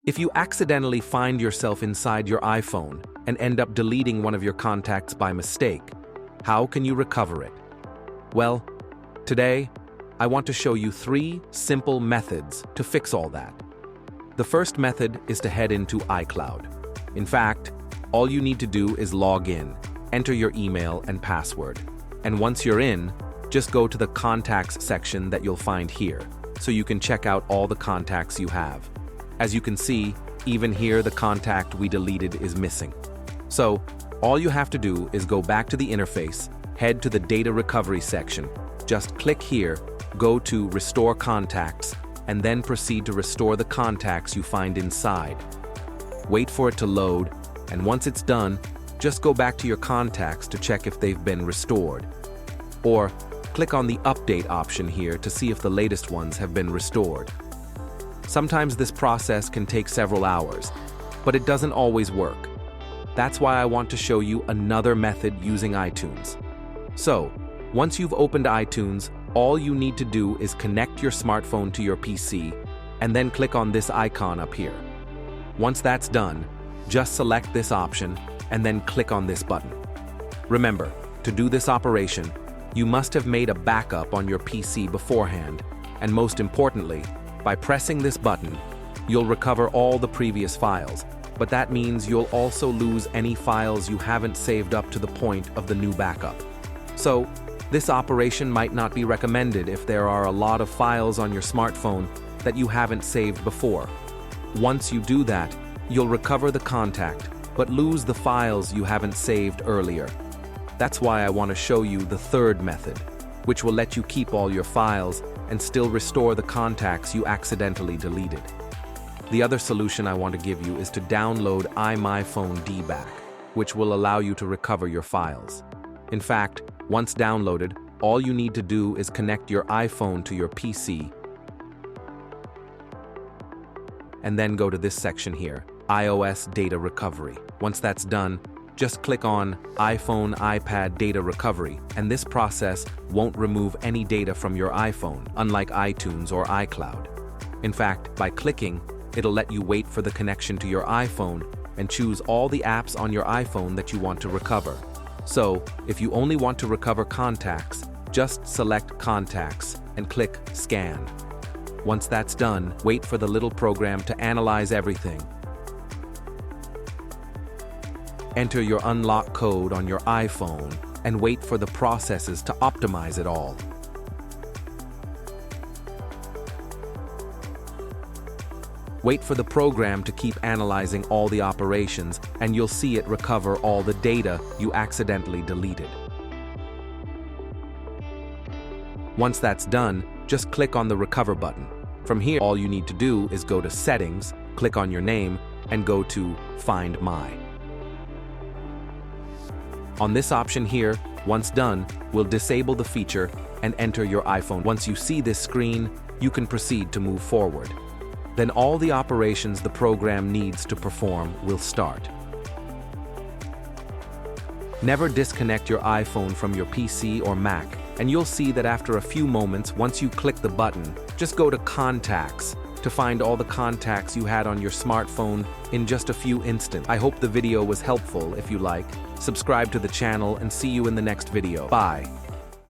If you accidentally find yourself inside your iPhone and end up deleting one of your contacts by mistake, how can you recover it? Well, today, I want to show you 3 simple methods to fix all that. The first method is to head into iCloud. In fact, all you need to do is log in, enter your email and password. And once you're in, just go to the Contacts section that you'll find here, so you can check out all the contacts you have. As you can see, even here the contact we deleted is missing. So, all you have to do is go back to the interface, head to the Data Recovery section, just click here, go to Restore Contacts, and then proceed to restore the contacts you find inside. Wait for it to load, and once it's done, just go back to your contacts to check if they've been restored. Or, click on the Update option here to see if the latest ones have been restored. Sometimes this process can take several hours, but it doesn't always work. That's why I want to show you another method using iTunes. So, once you've opened iTunes, all you need to do is connect your smartphone to your PC and then click on this icon up here. Once that's done, just select this option and then click on this button. Remember, to do this operation, you must have made a backup on your PC beforehand, and most importantly, by pressing this button, you'll recover all the previous files, but that means you'll also lose any files you haven't saved up to the point of the new backup. So, this operation might not be recommended if there are a lot of files on your smartphone that you haven't saved before. Once you do that, you'll recover the contact, but lose the files you haven't saved earlier. That's why I want to show you the third method, which will let you keep all your files and still restore the contacts you accidentally deleted. The other solution I want to give you is to download iMyFone dback, which will allow you to recover your files. In fact, once downloaded, all you need to do is connect your iPhone to your PC and then go to this section here, iOS Data Recovery. Once that's done, just click on iPhone iPad Data Recovery, and this process won't remove any data from your iPhone, unlike iTunes or iCloud. In fact, by clicking, it'll let you wait for the connection to your iPhone and choose all the apps on your iPhone that you want to recover. So, if you only want to recover contacts, just select Contacts and click Scan. Once that's done, wait for the little program to analyze everything. Enter your unlock code on your iPhone and wait for the processes to optimize it all. Wait for the program to keep analyzing all the operations, and you'll see it recover all the data you accidentally deleted. Once that's done, just click on the Recover button. From here, all you need to do is go to Settings, click on your name, and go to Find My. On this option here, once done, we'll disable the feature and enter your iPhone. Once you see this screen, you can proceed to move forward. Then all the operations the program needs to perform will start. Never disconnect your iPhone from your PC or Mac, and you'll see that after a few moments, once you click the button, just go to Contacts to find all the contacts you had on your smartphone in just a few instants. I hope the video was helpful. If you like, subscribe to the channel and see you in the next video. Bye.